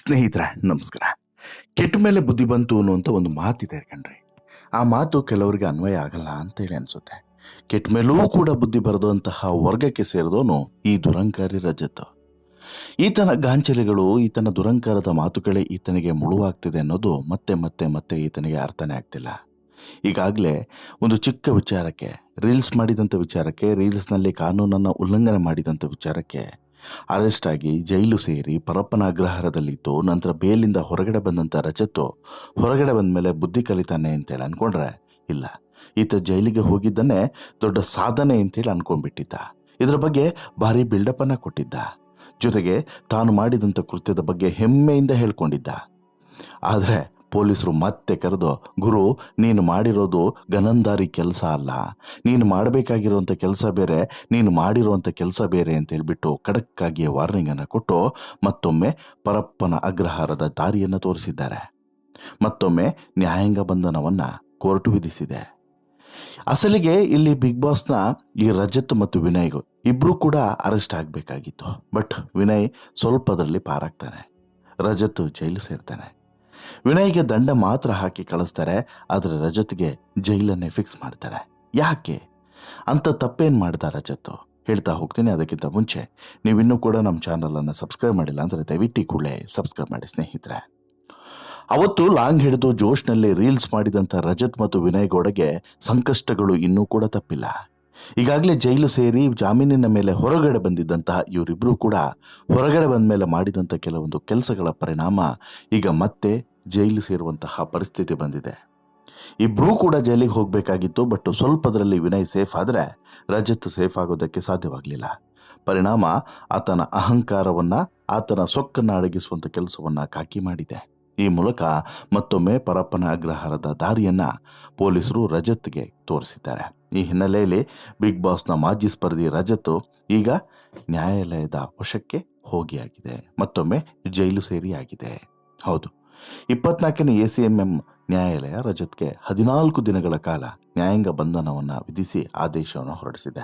ಸ್ನೇಹಿತರೆ ನಮಸ್ಕಾರ. ಕೆಟ್ಟ ಮೇಲೆ ಬುದ್ಧಿ ಬಂತು ಅನ್ನುವಂಥ ಒಂದು ಮಾತಿದೆ ಕಣ್ರಿ. ಆ ಮಾತು ಕೆಲವರಿಗೆ ಅನ್ವಯ ಆಗಲ್ಲ ಅಂತೇಳಿ ಅನ್ಸುತ್ತೆ. ಕೆಟ್ಟ ಮೇಲೂ ಕೂಡ ಬುದ್ಧಿ ಬರೆದಂತಹ ವರ್ಗಕ್ಕೆ ಸೇರಿದವನು ಈ ದುರಂಕಾರಿ ರಜತ್. ಈತನ ಗಾಂಚಲಿಗಳು, ಈತನ ದುರಂಕಾರದ ಮಾತುಗಳೇ ಈತನಿಗೆ ಮುಳುವಾಗ್ತಿದೆ ಅನ್ನೋದು ಮತ್ತೆ ಮತ್ತೆ ಮತ್ತೆ ಈತನಿಗೆ ಅರ್ಥನೇ ಆಗ್ತಿಲ್ಲ. ಈಗಾಗಲೇ ಒಂದು ಚಿಕ್ಕ ವಿಚಾರಕ್ಕೆ, ರೀಲ್ಸ್ ಮಾಡಿದಂಥ ವಿಚಾರಕ್ಕೆ, ರೀಲ್ಸ್ನಲ್ಲಿ ಕಾನೂನನ್ನು ಉಲ್ಲಂಘನೆ ಮಾಡಿದಂಥ ವಿಚಾರಕ್ಕೆ ಅರೆಸ್ಟ್ ಆಗಿ ಜೈಲು ಸೇರಿ ಪರಪ್ಪನ ಅಗ್ರಹಾರದಲ್ಲಿತ್ತು. ನಂತರ ಬೇಲಿಂದ ಹೊರಗಡೆ ಬಂದಂಥ ರಜತ್ತು ಹೊರಗಡೆ ಬಂದ ಮೇಲೆ ಬುದ್ಧಿ ಕಲಿತಾನೆ ಅಂತೇಳಿ ಅನ್ಕೊಂಡ್ರೆ ಇಲ್ಲ, ಈತ ಜೈಲಿಗೆ ಹೋಗಿದ್ದನ್ನೇ ದೊಡ್ಡ ಸಾಧನೆ ಅಂತೇಳಿ ಅನ್ಕೊಂಡ್ಬಿಟ್ಟಿದ್ದ. ಇದರ ಬಗ್ಗೆ ಭಾರಿ ಬಿಲ್ಡಪ್ಪನ್ನು ಕೊಟ್ಟಿದ್ದ. ಜೊತೆಗೆ ತಾನು ಮಾಡಿದಂಥ ಕೃತ್ಯದ ಬಗ್ಗೆ ಹೆಮ್ಮೆಯಿಂದ ಹೇಳ್ಕೊಂಡಿದ್ದ. ಆದರೆ ಪೊಲೀಸರು ಮತ್ತೆ ಕರೆದು, ಗುರು ನೀನು ಮಾಡಿರೋದು ಗನಂದಾರಿ ಕೆಲಸ ಅಲ್ಲ, ನೀನು ಮಾಡಬೇಕಾಗಿರುವಂಥ ಕೆಲಸ ಬೇರೆ, ನೀನು ಮಾಡಿರುವಂಥ ಕೆಲಸ ಬೇರೆ ಅಂತ ಹೇಳ್ಬಿಟ್ಟು ಖಡಕ್ಕಾಗಿ ವಾರ್ನಿಂಗನ್ನು ಕೊಟ್ಟು ಮತ್ತೊಮ್ಮೆ ಪರಪ್ಪನ ಅಗ್ರಹಾರದ ದಾರಿಯನ್ನು ತೋರಿಸಿದ್ದಾರೆ. ಮತ್ತೊಮ್ಮೆ ನ್ಯಾಯಾಂಗ ಬಂಧನವನ್ನು ಕೋರ್ಟ್ ವಿಧಿಸಿದೆ. ಅಸಲಿಗೆ ಇಲ್ಲಿ ಬಿಗ್ ಬಾಸ್ನ ಈ ರಜತ್ ಮತ್ತು ವಿನಯ್ ಇಬ್ಬರೂ ಕೂಡ ಅರೆಸ್ಟ್ ಆಗಬೇಕಾಗಿತ್ತು. ಬಟ್ ವಿನಯ್ ಸ್ವಲ್ಪದರಲ್ಲಿ ಪಾರಾಗ್ತಾನೆ, ರಜತ್ ಜೈಲು ಸೇರ್ತಾನೆ. ವಿನಯ್ಗೆ ದಂಡ ಮಾತ್ರ ಹಾಕಿ ಕಳಿಸ್ತಾರೆ, ಆದರೆ ರಜತ್ಗೆ ಜೈಲನ್ನೇ ಫಿಕ್ಸ್ ಮಾಡ್ತಾರೆ. ಯಾಕೆ ಅಂತ ತಪ್ಪೇನು ಮಾಡ್ದ ರಜತ್ ಹೇಳ್ತಾ ಹೋಗ್ತೀನಿ. ಅದಕ್ಕಿಂತ ಮುಂಚೆ ನೀವಿನ್ನೂ ಕೂಡ ನಮ್ಮ ಚಾನಲನ್ನು ಸಬ್ಸ್ಕ್ರೈಬ್ ಮಾಡಿಲ್ಲ ಅಂದರೆ ದಯವಿಟ್ಟು ಕೂಡಲೇ ಸಬ್ಸ್ಕ್ರೈಬ್ ಮಾಡಿ ಸ್ನೇಹಿತರೆ. ಅವತ್ತು ಲಾಂಗ್ ಹಿಡಿದು ಜೋಶ್ನಲ್ಲಿ ರೀಲ್ಸ್ ಮಾಡಿದಂಥ ರಜತ್ ಮತ್ತು ವಿನಯ್ ಗೌಡಗೆ ಸಂಕಷ್ಟಗಳು ಇನ್ನೂ ಕೂಡ ತಪ್ಪಿಲ್ಲ. ಈಗಾಗಲೇ ಜೈಲು ಸೇರಿ ಜಾಮೀನಿನ ಮೇಲೆ ಹೊರಗಡೆ ಬಂದಿದ್ದಂತಹ ಇವರಿಬ್ಬರೂ ಕೂಡ ಹೊರಗಡೆ ಬಂದ ಮೇಲೆ ಮಾಡಿದಂಥ ಕೆಲವೊಂದು ಕೆಲಸಗಳ ಪರಿಣಾಮ ಈಗ ಮತ್ತೆ ಜೈಲು ಸೇರುವಂತಹ ಪರಿಸ್ಥಿತಿ ಬಂದಿದೆ. ಇಬ್ಬರೂ ಕೂಡ ಜೈಲಿಗೆ ಹೋಗಬೇಕಾಗಿತ್ತು. ಬಟ್ ಸ್ವಲ್ಪದರಲ್ಲಿ ವಿನಯ್ ಸೇಫ್ ಆದರೆ ರಜತ್ ಸೇಫ್ ಆಗೋದಕ್ಕೆ ಸಾಧ್ಯವಾಗಲಿಲ್ಲ. ಪರಿಣಾಮ ಆತನ ಅಹಂಕಾರವನ್ನು, ಆತನ ಸೊಕ್ಕನ್ನು ಅಡಗಿಸುವಂಥ ಕೆಲಸವನ್ನು ಕಾಕಿ ಮಾಡಿದೆ. ಈ ಮೂಲಕ ಮತ್ತೊಮ್ಮೆ ಪರಪ್ಪನ ಅಗ್ರಹಾರದ ದಾರಿಯನ್ನು ಪೊಲೀಸರು ರಜತ್ಗೆ ತೋರಿಸಿದ್ದಾರೆ. ಈ ಹಿನ್ನೆಲೆಯಲ್ಲಿ ಬಿಗ್ ಬಾಸ್ನ ಮಾಜಿ ಸ್ಪರ್ಧಿ ರಜತ್ ಈಗ ನ್ಯಾಯಾಲಯದ ವಶಕ್ಕೆ ಹೋಗಿಯಾಗಿದೆ, ಮತ್ತೊಮ್ಮೆ ಜೈಲು ಸೇರಿಯಾಗಿದೆ. ಹೌದು, 24ನೇ ACMM ನ್ಯಾಯಾಲಯ ರಜತ್ಗೆ 14 ದಿನಗಳ ಕಾಲ ನ್ಯಾಯಾಂಗ ಬಂಧನವನ್ನು ವಿಧಿಸಿ ಆದೇಶವನ್ನು ಹೊರಡಿಸಿದೆ.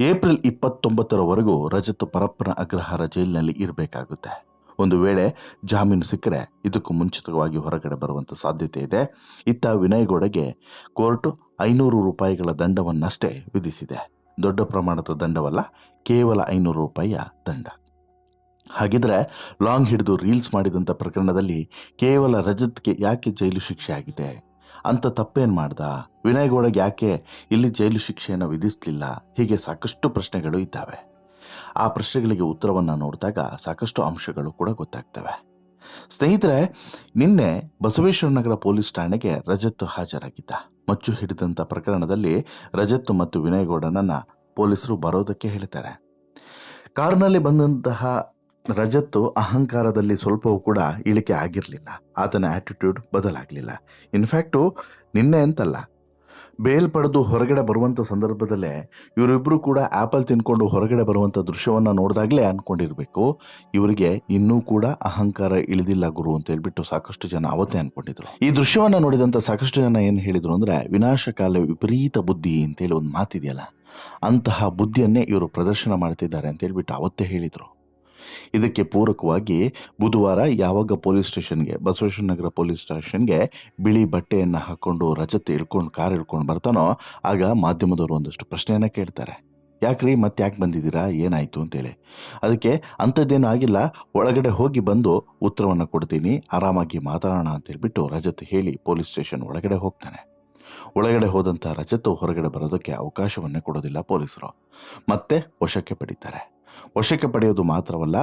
ಏಪ್ರಿಲ್ 29ರವರೆಗೂ ರಜತ್ ಪರಪ್ಪನ ಅಗ್ರಹಾರ ಜೈಲಿನಲ್ಲಿ ಇರಬೇಕಾಗುತ್ತೆ. ಒಂದು ವೇಳೆ ಜಾಮೀನು ಸಿಕ್ಕರೆ ಇದಕ್ಕೂ ಮುಂಚಿತವಾಗಿ ಹೊರಗಡೆ ಬರುವಂಥ ಸಾಧ್ಯತೆ ಇದೆ. ಇತ್ತ ವಿನಯ್ ಗೌಡಗೆ ಕೋರ್ಟ್ 500 ರೂಪಾಯಿಗಳ ದಂಡವನ್ನಷ್ಟೇ ವಿಧಿಸಿದೆ. ದೊಡ್ಡ ಪ್ರಮಾಣದ ದಂಡವಲ್ಲ, ಕೇವಲ 500 ರೂಪಾಯಿಯ ದಂಡ. ಹಾಗಿದ್ರೆ ಲಾಂಗ್ ಹಿಡಿದು ರೀಲ್ಸ್ ಮಾಡಿದಂಥ ಪ್ರಕರಣದಲ್ಲಿ ಕೇವಲ ರಜತ್ಗೆ ಯಾಕೆ ಜೈಲು ಶಿಕ್ಷೆ ಆಗಿದೆ? ಅಂತ ತಪ್ಪೇನು ಮಾಡ್ದ? ವಿನಯ್ ಗೌಡಗೆ ಯಾಕೆ ಇಲ್ಲಿ ಜೈಲು ಶಿಕ್ಷೆಯನ್ನು ವಿಧಿಸಲಿಲ್ಲ? ಹೀಗೆ ಸಾಕಷ್ಟು ಪ್ರಶ್ನೆಗಳು ಇದ್ದಾವೆ. ಆ ಪ್ರಶ್ನೆಗಳಿಗೆ ಉತ್ತರವನ್ನು ನೋಡಿದಾಗ ಸಾಕಷ್ಟು ಅಂಶಗಳು ಕೂಡ ಗೊತ್ತಾಗ್ತವೆ. ಸ್ನೇಹಿತರೆ, ನಿನ್ನೆ ಬಸವೇಶ್ವರ ನಗರ ಪೊಲೀಸ್ ಠಾಣೆಗೆ ರಜತ್ ಹಾಜರಾಗಿದ್ದ. ಮಚ್ಚು ಹಿಡಿದಂಥ ಪ್ರಕರಣದಲ್ಲಿ ರಜತ್ ಮತ್ತು ವಿನಯ್ ಗೌಡನನ್ನು ಪೊಲೀಸರು ಬರೋದಕ್ಕೆ ಹೇಳ್ತಾರೆ. ಕಾರಿನಲ್ಲಿ ಬಂದಂತಹ ರಜತ್ ಅಹಂಕಾರದಲ್ಲಿ ಸ್ವಲ್ಪವೂ ಕೂಡ ಇಳಿಕೆ ಆಗಿರಲಿಲ್ಲ. ಆತನ ಆ್ಯಟಿಟ್ಯೂಡ್ ಬದಲಾಗಲಿಲ್ಲ. ಇನ್ಫ್ಯಾಕ್ಟು ನಿನ್ನೆ ಅಂತಲ್ಲ, ಬೇಲ್ ಪಡೆದು ಹೊರಗಡೆ ಬರುವಂಥ ಸಂದರ್ಭದಲ್ಲೇ ಇವರಿಬ್ಬರು ಕೂಡ ಆ್ಯಪಲ್ ತಿನ್ಕೊಂಡು ಹೊರಗಡೆ ಬರುವಂಥ ದೃಶ್ಯವನ್ನು ನೋಡಿದಾಗಲೇ ಅಂದ್ಕೊಂಡಿರಬೇಕು, ಇವರಿಗೆ ಇನ್ನೂ ಕೂಡ ಅಹಂಕಾರ ಇಳಿದಿಲ್ಲ ಗುರು ಅಂತ ಹೇಳ್ಬಿಟ್ಟು ಸಾಕಷ್ಟು ಜನ ಅವತ್ತೇ ಅಂದ್ಕೊಂಡಿದ್ರು. ಈ ದೃಶ್ಯವನ್ನು ನೋಡಿದಂಥ ಸಾಕಷ್ಟು ಜನ ಏನು ಹೇಳಿದರು ಅಂದರೆ, ವಿನಾಶಕಾಲ ವಿಪರೀತ ಬುದ್ಧಿ ಅಂತೇಳಿ ಒಂದು ಮಾತಿದೆಯಲ್ಲ, ಅಂತಹ ಬುದ್ಧಿಯನ್ನೇ ಇವರು ಪ್ರದರ್ಶನ ಮಾಡ್ತಿದ್ದಾರೆ ಅಂತ ಹೇಳ್ಬಿಟ್ಟು ಅವತ್ತೇ ಹೇಳಿದರು. ಇದಕ್ಕೆ ಪೂರಕವಾಗಿ ಬುಧವಾರ ಯಾವಾಗ ಪೊಲೀಸ್ ಸ್ಟೇಷನ್ಗೆ, ಬಸವೇಶ್ವರ ನಗರ ಪೊಲೀಸ್ ಸ್ಟೇಷನ್ಗೆ ಬಿಳಿ ಬಟ್ಟೆಯನ್ನು ಹಾಕ್ಕೊಂಡು ರಜತ್ ಕಾರ್ ಇಳ್ಕೊಂಡು ಬರ್ತಾನೋ, ಆಗ ಮಾಧ್ಯಮದವರು ಒಂದಷ್ಟು ಪ್ರಶ್ನೆಯನ್ನು ಕೇಳ್ತಾರೆ. ಯಾಕ್ರಿ ಮತ್ತೆ ಯಾಕೆ ಬಂದಿದ್ದೀರಾ, ಏನಾಯಿತು ಅಂತೇಳಿ. ಅದಕ್ಕೆ ಅಂಥದ್ದೇನೂ ಆಗಿಲ್ಲ, ಒಳಗಡೆ ಹೋಗಿ ಬಂದು ಉತ್ತರವನ್ನು ಕೊಡ್ತೀನಿ, ಆರಾಮಾಗಿ ಮಾತಾಡೋಣ ಅಂತೇಳ್ಬಿಟ್ಟು ರಜತ್ ಹೇಳಿ ಪೊಲೀಸ್ ಸ್ಟೇಷನ್ ಒಳಗಡೆ ಹೋಗ್ತಾನೆ. ಒಳಗಡೆ ಹೋದಂಥ ರಜತ್ ಹೊರಗಡೆ ಬರೋದಕ್ಕೆ ಅವಕಾಶವನ್ನೇ ಕೊಡೋದಿಲ್ಲ ಪೊಲೀಸರು. ಮತ್ತೆ ವಶಕ್ಕೆ ಪಡೀತಾರೆ. ವಶಕ್ಕೆ ಪಡೆಯೋದು ಮಾತ್ರವಲ್ಲ,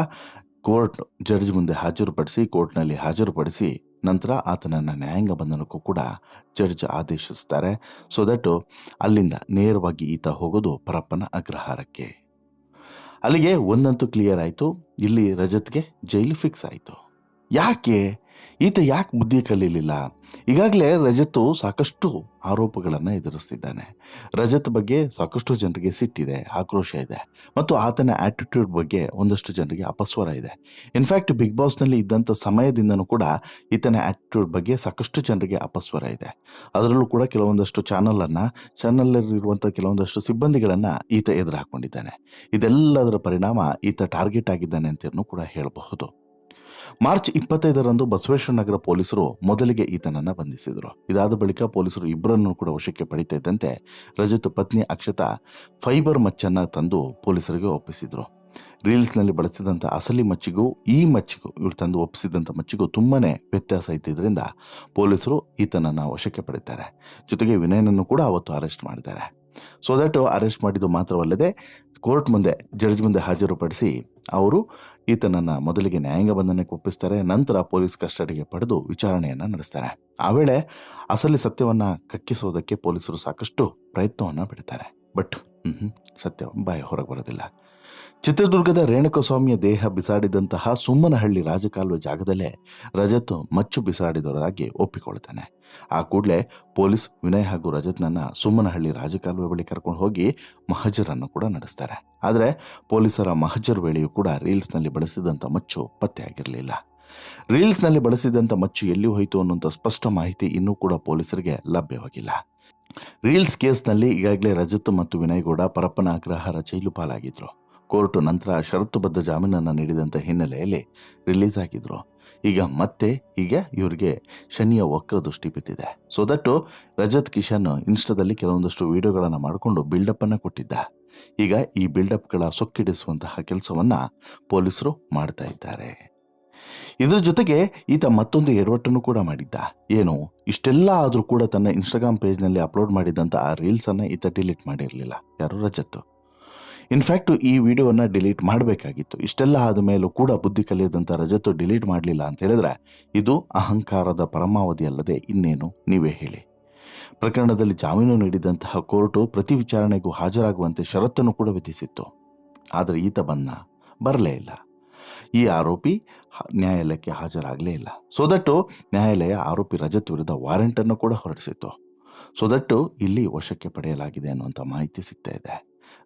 ಕೋರ್ಟ್ ಜಡ್ಜ್ ಮುಂದೆ ಕೋರ್ಟ್ನಲ್ಲಿ ಹಾಜರುಪಡಿಸಿ ನಂತರ ಆತನನ್ನು ನ್ಯಾಯಾಂಗ ಬಂಧನಕ್ಕೂ ಕೂಡ ಜಡ್ಜ್ ಆದೇಶಿಸ್ತಾರೆ. ಸೊ ದಟ್ ಅಲ್ಲಿಂದ ನೇರವಾಗಿ ಈತ ಹೋಗೋದು ಪರಪ್ಪನ ಅಗ್ರಹಾರಕ್ಕೆ. ಅಲ್ಲಿಗೆ ಒಂದಂತೂ ಕ್ಲಿಯರ್ ಆಯಿತು, ಇಲ್ಲಿ ರಜತ್ಗೆ ಜೈಲು ಫಿಕ್ಸ್ ಆಯಿತು. ಯಾಕೆ ಈತ ಯಾಕೆ ಬುದ್ಧಿ ಕಲೀಲಿಲ್ಲ? ಈಗಾಗಲೇ ರಜತ್ ಸಾಕಷ್ಟು ಆರೋಪಗಳನ್ನು ಎದುರಿಸ್ತಿದ್ದಾನೆ. ರಜತ್ ಬಗ್ಗೆ ಸಾಕಷ್ಟು ಜನರಿಗೆ ಸಿಟ್ಟಿದೆ, ಆಕ್ರೋಶ ಇದೆ, ಮತ್ತು ಆತನ ಆ್ಯಟಿಟ್ಯೂಡ್ ಬಗ್ಗೆ ಒಂದಷ್ಟು ಜನರಿಗೆ ಅಪಸ್ವರ ಇದೆ. ಇನ್ಫ್ಯಾಕ್ಟ್ ಬಿಗ್ ಬಾಸ್ನಲ್ಲಿ ಇದ್ದಂಥ ಸಮಯದಿಂದನೂ ಕೂಡ ಈತನ ಆ್ಯಟಿಟ್ಯೂಡ್ ಬಗ್ಗೆ ಸಾಕಷ್ಟು ಜನರಿಗೆ ಅಪಸ್ವರ ಇದೆ. ಅದರಲ್ಲೂ ಕೂಡ ಕೆಲವೊಂದಷ್ಟು ಚಾನಲಲ್ಲಿರುವಂಥ ಕೆಲವೊಂದಷ್ಟು ಸಿಬ್ಬಂದಿಗಳನ್ನು ಈತ ಎದುರು ಹಾಕ್ಕೊಂಡಿದ್ದಾನೆ. ಇದೆಲ್ಲದರ ಪರಿಣಾಮ ಈತ ಟಾರ್ಗೆಟ್ ಆಗಿದ್ದಾನೆ ಅಂತಲೂ ಕೂಡ ಹೇಳಬಹುದು. ಮಾರ್ಚ್ 25ರಂದು ಬಸವೇಶ್ವರ ನಗರ ಪೊಲೀಸರು ಮೊದಲಿಗೆ ಈತನನ್ನ ಬಂಧಿಸಿದರು. ಇದಾದ ಬಳಿಕ ಪೊಲೀಸರು ಇಬ್ಬರನ್ನು ಕೂಡ ವಶಕ್ಕೆ ಪಡಿತಾ ಇದ್ದಂತೆ ರಜತ್ ಪತ್ನಿ ಅಕ್ಷತಾ ಫೈಬರ್ ಮಚ್ಚನ್ನ ತಂದು ಪೊಲೀಸರಿಗೆ ಒಪ್ಪಿಸಿದ್ರು. ರೀಲ್ಸ್ನಲ್ಲಿ ಬಳಸಿದಂಥ ಅಸಲಿ ಮಚ್ಚಿಗೂ ಈ ಮಚ್ಚಿಗೂ ಇವ್ರು ತಂದು ಒಪ್ಪಿಸಿದಂಥ ಮಚ್ಚಿಗೂ ತುಂಬಾನೇ ವ್ಯತ್ಯಾಸ ಇದ್ದಿದ್ದರಿಂದ ಪೊಲೀಸರು ಈತನನ್ನು ವಶಕ್ಕೆ ಪಡಿತಾರೆ. ಜೊತೆಗೆ ವಿನಯನನ್ನು ಕೂಡ ಅವತ್ತು ಅರೆಸ್ಟ್ ಮಾಡಿದ್ದಾರೆ. ಸೊ ದಟ್ ಅರೆಸ್ಟ್ ಮಾಡಿದ್ದು ಮಾತ್ರವಲ್ಲದೆ ಕೋರ್ಟ್ ಮುಂದೆ ಜಡ್ಜ್ ಮುಂದೆ ಹಾಜರುಪಡಿಸಿ ಅವರು ಈತನನ್ನು ಮೊದಲಿಗೆ ನ್ಯಾಯಾಂಗ ಬಂಧನಕ್ಕೆ ಒಪ್ಪಿಸ್ತಾರೆ. ನಂತರ ಪೊಲೀಸ್ ಕಸ್ಟಡಿಗೆ ಪಡೆದು ವಿಚಾರಣೆಯನ್ನು ನಡೆಸ್ತಾರೆ. ಆ ವೇಳೆ ಅಸಲಿ ಸತ್ಯವನ್ನು ಕಕ್ಕಿಸೋದಕ್ಕೆ ಪೊಲೀಸರು ಸಾಕಷ್ಟು ಪ್ರಯತ್ನವನ್ನು ಬಿಡ್ತಾರೆ. ಬಟ್ ಸತ್ಯ ಬಾಯಿ ಹೊರಗೆ ಬರೋದಿಲ್ಲ. ಚಿತ್ರದುರ್ಗದ ರೇಣುಕಸ್ವಾಮಿಯ ದೇಹ ಬಿಸಾಡಿದಂತಹ ಸುಮ್ಮನಹಳ್ಳಿ ರಾಜಕಾಲುವೆ ಜಾಗದಲ್ಲೇ ರಜತ್ ಮಚ್ಚು ಬಿಸಾಡಿದವರಾಗಿ ಒಪ್ಪಿಕೊಳ್ತಾನೆ. ಆ ಕೂಡಲೇ ಪೊಲೀಸ್ ವಿನಯ್ ಹಾಗೂ ರಜತ್ನನ್ನ ಸುಮ್ಮನಹಳ್ಳಿ ರಾಜಕಾಲುವೆ ಬಳಿ ಕರ್ಕೊಂಡು ಹೋಗಿ ಮಹಜರನ್ನು ಕೂಡ ನಡೆಸ್ತಾರೆ. ಆದರೆ ಪೊಲೀಸರ ಮಹಜರ್ ವೇಳೆಯೂ ಕೂಡ ರೀಲ್ಸ್ನಲ್ಲಿ ಬಳಸಿದಂಥ ಮಚ್ಚು ಪತ್ತೆಯಾಗಿರಲಿಲ್ಲ. ರೀಲ್ಸ್ನಲ್ಲಿ ಬಳಸಿದಂಥ ಮಚ್ಚು ಎಲ್ಲಿ ಹೋಯಿತು ಅನ್ನುವಂಥ ಸ್ಪಷ್ಟ ಮಾಹಿತಿ ಇನ್ನೂ ಕೂಡ ಪೊಲೀಸರಿಗೆ ಲಭ್ಯವಾಗಿಲ್ಲ. ರೀಲ್ಸ್ ಕೇಸ್ನಲ್ಲಿ ಈಗಾಗಲೇ ರಜತ್ ಮತ್ತು ವಿನಯ್ ಗೌಡ ಪರಪ್ಪನ ಅಗ್ರಹಾರ ಜೈಲು ಪಾಲಾಗಿದ್ರು. ಕೋರ್ಟು ನಂತರ ಷರತ್ತುಬದ್ಧ ಜಾಮೀನನ್ನು ನೀಡಿದಂಥ ಹಿನ್ನೆಲೆಯಲ್ಲಿ ರಿಲೀಸ್ ಆಗಿದ್ರು. ಈಗ ಇವರಿಗೆ ಶನಿಯ ವಕ್ರ ದೃಷ್ಟಿ ಬಿದ್ದಿದೆ. ಸೊ ದಟ್ಟು ರಜತ್ ಕಿಶನ್ ಇನ್ಸ್ಟಾದಲ್ಲಿ ಕೆಲವೊಂದಷ್ಟು ವಿಡಿಯೋಗಳನ್ನು ಮಾಡಿಕೊಂಡು ಬಿಲ್ಡಪ್ಪನ್ನು ಕೊಟ್ಟಿದ್ದ. ಈಗ ಈ ಬಿಲ್ಡಪ್ಗಳ ಸೊಕ್ಕಿಡಿಸುವಂತಹ ಕೆಲಸವನ್ನು ಪೊಲೀಸರು ಮಾಡ್ತಾ ಇದ್ದಾರೆ. ಇದರ ಜೊತೆಗೆ ಈತ ಮತ್ತೊಂದು ಎಡವಟ್ಟನ್ನು ಕೂಡ ಮಾಡಿದ್ದ. ಏನು, ಇಷ್ಟೆಲ್ಲ ಆದರೂ ಕೂಡ ತನ್ನ ಇನ್ಸ್ಟಾಗ್ರಾಮ್ ಪೇಜ್ನಲ್ಲಿ ಅಪ್ಲೋಡ್ ಮಾಡಿದಂಥ ಆ ರೀಲ್ಸನ್ನು ಈತ ಡಿಲೀಟ್ ಮಾಡಿರಲಿಲ್ಲ. ಯಾರು? ರಜತ್. ಇನ್ಫ್ಯಾಕ್ಟು ಈ ವಿಡಿಯೋವನ್ನು ಡಿಲೀಟ್ ಮಾಡಬೇಕಾಗಿತ್ತು. ಇಷ್ಟೆಲ್ಲ ಆದ ಮೇಲೂ ಕೂಡ ಬುದ್ಧಿ ಕಲಿಯದಂಥ ರಜತ್ ಡಿಲೀಟ್ ಮಾಡಲಿಲ್ಲ ಅಂತ ಹೇಳಿದ್ರೆ ಇದು ಅಹಂಕಾರದ ಪರಮಾವಧಿ ಅಲ್ಲದೆ ಇನ್ನೇನು, ನೀವೇ ಹೇಳಿ. ಪ್ರಕರಣದಲ್ಲಿ ಜಾಮೀನು ನೀಡಿದಂತಹ ಕೋರ್ಟು ಪ್ರತಿ ವಿಚಾರಣೆಗೂ ಹಾಜರಾಗುವಂತೆ ಷರತ್ತನ್ನು ಕೂಡ ವಿಧಿಸಿತ್ತು. ಆದರೆ ಈತ ಬರಲೇ ಇಲ್ಲ. ಈ ಆರೋಪಿ ನ್ಯಾಯಾಲಯಕ್ಕೆ ಹಾಜರಾಗಲೇ ಇಲ್ಲ. ಸೊ ದಟ್ಟು ನ್ಯಾಯಾಲಯ ಆರೋಪಿ ರಜತ್ ವಿರುದ್ಧ ವಾರೆಂಟನ್ನು ಕೂಡ ಹೊರಡಿಸಿತ್ತು. ಸೊ ದಟ್ಟು ಇಲ್ಲಿ ವಶಕ್ಕೆ ಪಡೆಯಲಾಗಿದೆ ಅನ್ನುವಂಥ ಮಾಹಿತಿ ಸಿಗ್ತಾ ಇದೆ.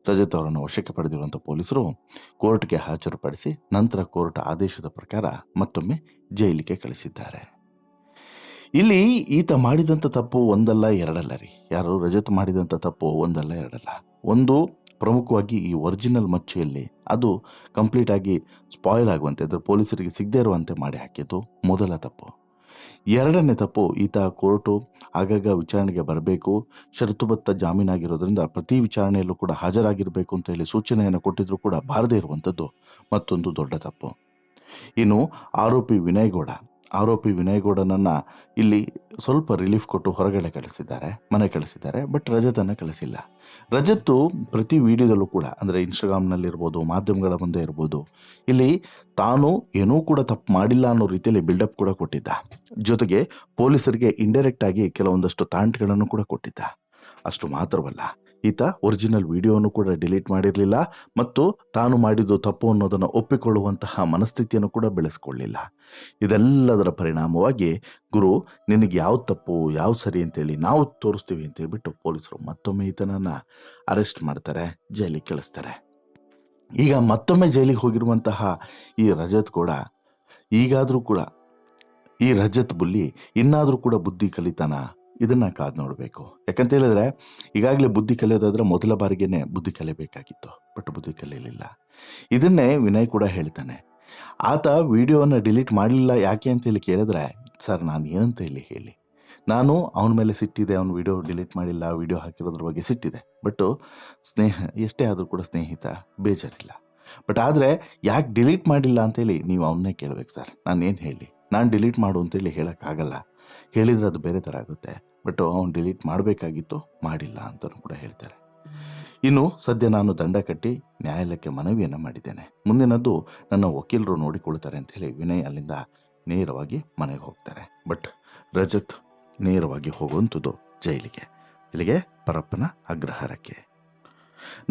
ರಜತ್ ಅವರನ್ನು ವಶಕ್ಕೆ ಪಡೆದಿರುವಂಥ ಪೊಲೀಸರು ಕೋರ್ಟ್ಗೆ ಹಾಜರುಪಡಿಸಿ ನಂತರ ಕೋರ್ಟ್ ಆದೇಶದ ಪ್ರಕಾರ ಮತ್ತೊಮ್ಮೆ ಜೈಲಿಗೆ ಕಳಿಸಿದ್ದಾರೆ. ಇಲ್ಲಿ ಈತ ಮಾಡಿದಂಥ ತಪ್ಪು ಒಂದಲ್ಲ ಎರಡಲ್ಲ ರೀ. ಯಾರು? ರಜತ್ ಮಾಡಿದಂಥ ತಪ್ಪು ಒಂದಲ್ಲ ಎರಡಲ್ಲ. ಒಂದು, ಪ್ರಮುಖವಾಗಿ ಈ ಒರಿಜಿನಲ್ ಮಚ್ಚೆಯಲ್ಲಿ ಅದು ಕಂಪ್ಲೀಟಾಗಿ ಸ್ಪಾಯ್ಲ್ ಆಗುವಂತೆ, ಅದರ ಪೊಲೀಸರಿಗೆ ಸಿಗದೇ ಇರುವಂತೆ ಮಾಡಿ ಹಾಕಿದ್ದು ಮೊದಲ ತಪ್ಪು. ಎರಡನೇ ತಪ್ಪು, ಈತ ಕೋರ್ಟು ಆಗಾಗ ವಿಚಾರಣೆಗೆ ಬರಬೇಕು, ಷರತ್ತುಬದ್ಧ ಜಾಮೀನಾಗಿರೋದ್ರಿಂದ ಪ್ರತಿ ವಿಚಾರಣೆಯಲ್ಲೂ ಕೂಡ ಹಾಜರಾಗಿರಬೇಕು ಅಂತ ಹೇಳಿ ಸೂಚನೆಯನ್ನು ಕೊಟ್ಟಿದ್ರು ಕೂಡ ಬಾರದೇ ಇರುವಂಥದ್ದು ಮತ್ತೊಂದು ದೊಡ್ಡ ತಪ್ಪು. ಇನ್ನು ಆರೋಪಿ ವಿನಯ್ ಗೌಡನನ್ನು ಇಲ್ಲಿ ಸ್ವಲ್ಪ ರಿಲೀಫ್ ಕೊಟ್ಟು ಹೊರಗಡೆ ಮನೆ ಕಳಿಸಿದ್ದಾರೆ. ಬಟ್ ರಜತನ್ನು ಕಳಿಸಿಲ್ಲ. ರಜತ್ತು ಪ್ರತಿ ವಿಡಿಯೋದಲ್ಲೂ ಕೂಡ, ಅಂದರೆ ಇನ್ಸ್ಟಾಗ್ರಾಮ್ನಲ್ಲಿರ್ಬೋದು, ಮಾಧ್ಯಮಗಳ ಮುಂದೆ ಇರ್ಬೋದು, ಇಲ್ಲಿ ತಾನು ಏನೂ ಕೂಡ ತಪ್ಪು ಮಾಡಿಲ್ಲ ಅನ್ನೋ ರೀತಿಯಲ್ಲಿ ಬಿಲ್ಡಪ್ ಕೂಡ ಕೊಟ್ಟಿದ್ದ. ಜೊತೆಗೆ ಪೊಲೀಸರಿಗೆ ಇಂಡೈರೆಕ್ಟ್ ಆಗಿ ಕೆಲವೊಂದಷ್ಟು ತಾಂಟ್ಗಳನ್ನು ಕೂಡ ಕೊಟ್ಟಿದ್ದ. ಅಷ್ಟು ಮಾತ್ರವಲ್ಲ, ಈತ ಒರಿಜಿನಲ್ ವಿಡಿಯೋವನ್ನು ಕೂಡ ಡಿಲೀಟ್ ಮಾಡಿರಲಿಲ್ಲ ಮತ್ತು ತಾನು ಮಾಡಿದ್ದು ತಪ್ಪು ಅನ್ನೋದನ್ನು ಒಪ್ಪಿಕೊಳ್ಳುವಂತಹ ಮನಸ್ಥಿತಿಯನ್ನು ಕೂಡ ಬೆಳೆಸ್ಕೊಳ್ಳಿಲ್ಲ. ಇದೆಲ್ಲದರ ಪರಿಣಾಮವಾಗಿ ಗುರು, ನಿನಗೆ ಯಾವ ತಪ್ಪು ಯಾವ ಸರಿ ಅಂತೇಳಿ ನಾವು ತೋರಿಸ್ತೀವಿ ಅಂತೇಳ್ಬಿಟ್ಟು ಪೊಲೀಸರು ಮತ್ತೊಮ್ಮೆ ಈತನನ್ನು ಅರೆಸ್ಟ್ ಮಾಡ್ತಾರೆ, ಜೈಲಿಗೆ ಕಳಿಸ್ತಾರೆ. ಈಗ ಮತ್ತೊಮ್ಮೆ ಜೈಲಿಗೆ ಹೋಗಿರುವಂತಹ ಈ ರಜತ್ ಕೂಡ ಈಗಾದರೂ ಕೂಡ ಈ ರಜತ್ ಬುಲ್ಲಿ ಇನ್ನಾದರೂ ಕೂಡ ಬುದ್ಧಿ ಕಲಿತಾನ, ಇದನ್ನು ಕಾದು ನೋಡಬೇಕು. ಯಾಕಂತ ಹೇಳಿದ್ರೆ ಈಗಾಗಲೇ ಬುದ್ಧಿ ಕಲಿಯೋದಾದ್ರೆ ಮೊದಲ ಬಾರಿಗೇನೆ ಬುದ್ಧಿ ಕಲಿಬೇಕಾಗಿತ್ತು, ಬಟ್ ಬುದ್ಧಿ ಕಲಿಯಲಿಲ್ಲ. ಇದನ್ನೇ ವಿನಯ್ ಕೂಡ ಹೇಳ್ತಾನೆ. ಆತ ವಿಡಿಯೋವನ್ನು ಡಿಲೀಟ್ ಮಾಡಲಿಲ್ಲ ಯಾಕೆ ಅಂತೇಳಿ ಕೇಳಿದ್ರೆ, ಸರ್ ನಾನು ಏನಂತ ಹೇಳಿ, ನಾನು ಅವನ ಮೇಲೆ ಸಿಟ್ಟಿದೆ, ಅವನ ವಿಡಿಯೋ ಡಿಲೀಟ್ ಮಾಡಿಲ್ಲ, ವಿಡಿಯೋ ಹಾಕಿರೋದ್ರ ಬಗ್ಗೆ ಸಿಟ್ಟಿದೆ. ಬಟ್ಟು ಎಷ್ಟೇ ಆದರೂ ಕೂಡ ಸ್ನೇಹಿತ ಬೇಜಾರಿಲ್ಲ. ಬಟ್ ಆದರೆ ಯಾಕೆ ಡಿಲೀಟ್ ಮಾಡಿಲ್ಲ ಅಂತೇಳಿ ನೀವು ಅವನ್ನೇ ಕೇಳಬೇಕು ಸರ್. ನಾನೇನು ಹೇಳಿ, ನಾನು ಡಿಲೀಟ್ ಮಾಡು ಅಂತೇಳಿ ಹೇಳೋಕ್ಕಾಗಲ್ಲ. ಹೇಳಿದರೆ ಅದು ಬೇರೆ ಥರ ಆಗುತ್ತೆ. ಬಟ್ ಅವ್ನು ಡಿಲೀಟ್ ಮಾಡಬೇಕಾಗಿತ್ತು, ಮಾಡಿಲ್ಲ ಅಂತಲೂ ಕೂಡ ಹೇಳ್ತಾರೆ. ಇನ್ನು ಸದ್ಯ ನಾನು ದಂಡ ಕಟ್ಟಿ ನ್ಯಾಯಾಲಯಕ್ಕೆ ಮನವಿಯನ್ನು ಮಾಡಿದ್ದೇನೆ. ಮುಂದಿನದ್ದು ನನ್ನ ವಕೀಲರು ನೋಡಿಕೊಳ್ತಾರೆ ಅಂತ ಹೇಳಿ ವಿನಯ್ ಅಲ್ಲಿಂದ ನೇರವಾಗಿ ಮನೆಗೆ ಹೋಗ್ತಾರೆ. ಬಟ್ ರಜತ್ ನೇರವಾಗಿ ಹೋಗುವಂಥದ್ದು ಜೈಲಿಗೆ, ಇಲ್ಲಿಗೆ ಪರಪ್ಪನ ಅಗ್ರಹಾರಕ್ಕೆ.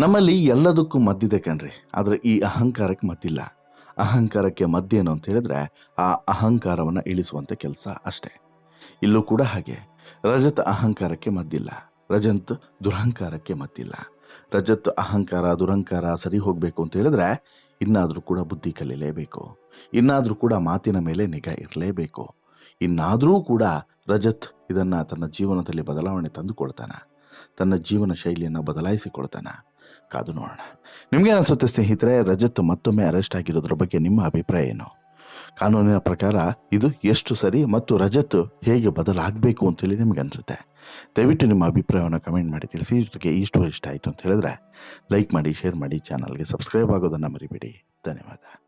ನಮ್ಮಲ್ಲಿ ಎಲ್ಲದಕ್ಕೂ ಮದ್ದಿದೆ ಕಣ್ರಿ, ಆದರೆ ಈ ಅಹಂಕಾರಕ್ಕೆ ಮದ್ದಿಲ್ಲ. ಅಹಂಕಾರಕ್ಕೆ ಮದ್ದೇನು ಅಂತ ಹೇಳಿದ್ರೆ ಆ ಅಹಂಕಾರವನ್ನು ಇಳಿಸುವಂಥ ಕೆಲಸ ಅಷ್ಟೇ. ಇಲ್ಲೂ ಕೂಡ ಹಾಗೆ. ರಜತ್ ಅಹಂಕಾರಕ್ಕೆ ಮದ್ದಿಲ್ಲ, ರಜತ್ ದುರಹಂಕಾರಕ್ಕೆ ಮದ್ದಿಲ್ಲ. ರಜತ್ ಅಹಂಕಾರ ದುರಹಂಕಾರ ಸರಿ ಹೋಗಬೇಕು ಅಂತ ಹೇಳಿದ್ರೆ ಇನ್ನಾದರೂ ಕೂಡ ಬುದ್ಧಿ ಕಲಿಯಲೇಬೇಕು, ಇನ್ನಾದರೂ ಕೂಡ ಮಾತಿನ ಮೇಲೆ ನಿಗಾ ಇರಲೇಬೇಕು. ಇನ್ನಾದರೂ ಕೂಡ ರಜತ್ ಇದನ್ನು ತನ್ನ ಜೀವನದಲ್ಲಿ ಬದಲಾವಣೆ ತಂದುಕೊಳ್ತಾನ, ತನ್ನ ಜೀವನ ಶೈಲಿಯನ್ನು ಬದಲಾಯಿಸಿಕೊಳ್ತಾನ. ಕಾದು ನೋಡೋಣ. ನಿಮಗೆ ಅನಿಸುತ್ತೆ ಸ್ನೇಹಿತರೆ, ರಜತ್ ಮತ್ತೊಮ್ಮೆ ಅರೆಸ್ಟ್ ಆಗಿರೋದ್ರ ಬಗ್ಗೆ ನಿಮ್ಮ ಅಭಿಪ್ರಾಯ ಏನು? ಕಾನೂನಿನ ಪ್ರಕಾರ ಇದು ಎಷ್ಟು ಸರಿ ಮತ್ತು ರಜತ್ ಹೇಗೆ ಬದಲಾಗಬೇಕು ಅಂತೇಳಿ ನಿಮ್ಗೆ ಅನಿಸುತ್ತೆ? ದಯವಿಟ್ಟು ನಿಮ್ಮ ಅಭಿಪ್ರಾಯವನ್ನು ಕಮೆಂಟ್ ಮಾಡಿ ತಿಳಿಸಿ. ಜೊತೆಗೆ ಈ ಸ್ಟೋರಿ ಇಷ್ಟ ಆಯಿತು ಅಂತ ಹೇಳಿದ್ರೆ ಲೈಕ್ ಮಾಡಿ, ಶೇರ್ ಮಾಡಿ, ಚಾನಲ್ಗೆ ಸಬ್ಸ್ಕ್ರೈಬ್ ಆಗೋದನ್ನು ಮರಿಬೇಡಿ. ಧನ್ಯವಾದ.